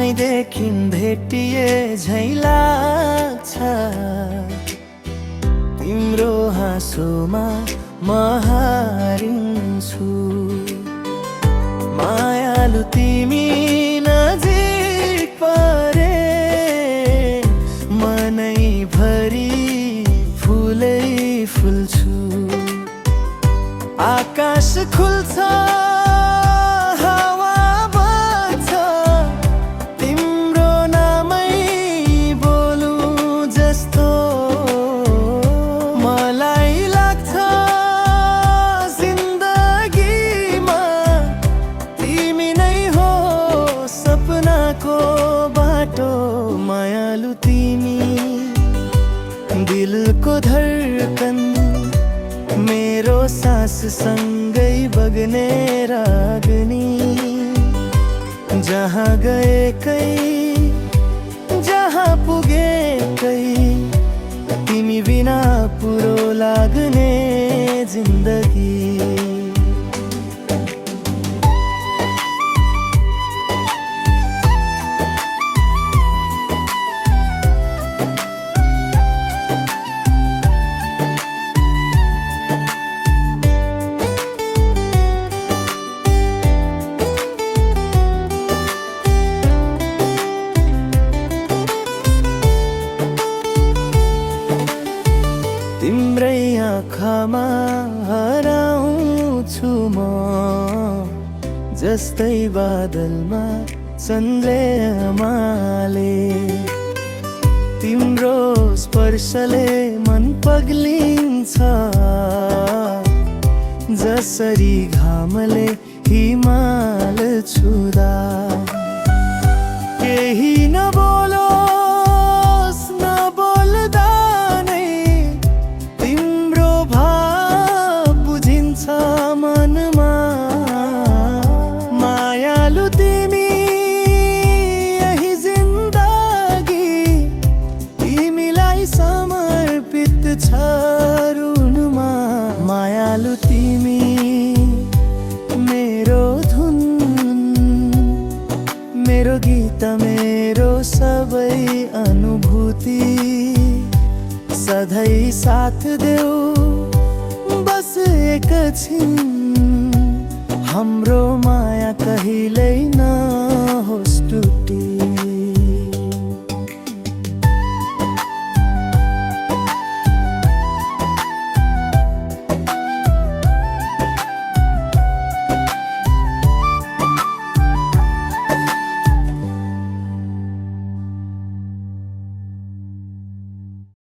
समयदेखि भेटिए झैं लाग्छ तिम्रो हाँसोमा म हारिन्छु मायालु तिमी नजिक परे मनैभरि फुलै फुल्छु आकाश खुल्छ हावा बग्छ तिम्रो नामै बोलु जस्तो मलाई लाग्छ जिन्दगीमा तिमी नै हो सपनाको बाटो मायालु तिमी दिलको धड्कन मेरो सास सँगै बग्ने रागनी जहाँ गएकै जहाँ पुगेकै तिमी बिना पुरो लाग्ने जिन्दगी तिम्रै आँखामा हराउँछु म जस्तै बादलमा चन्द्रमाले तिम्रो स्पर्शले मन पग्लिन्छ जसरी घामले हिमाल छुदा केही नबोलोस् नबोल्दा मनमा मायालु तिमी यही जिन्दगी तिमीलाई समर्पित छ रुनुमा मायालु तिमी मेरो धुन मेरो गीत मेरो सबै अनुभूति सधैँ साथ देऊ बस एकछिन हाम्रो माया कहिल्यै नहोस् टुटी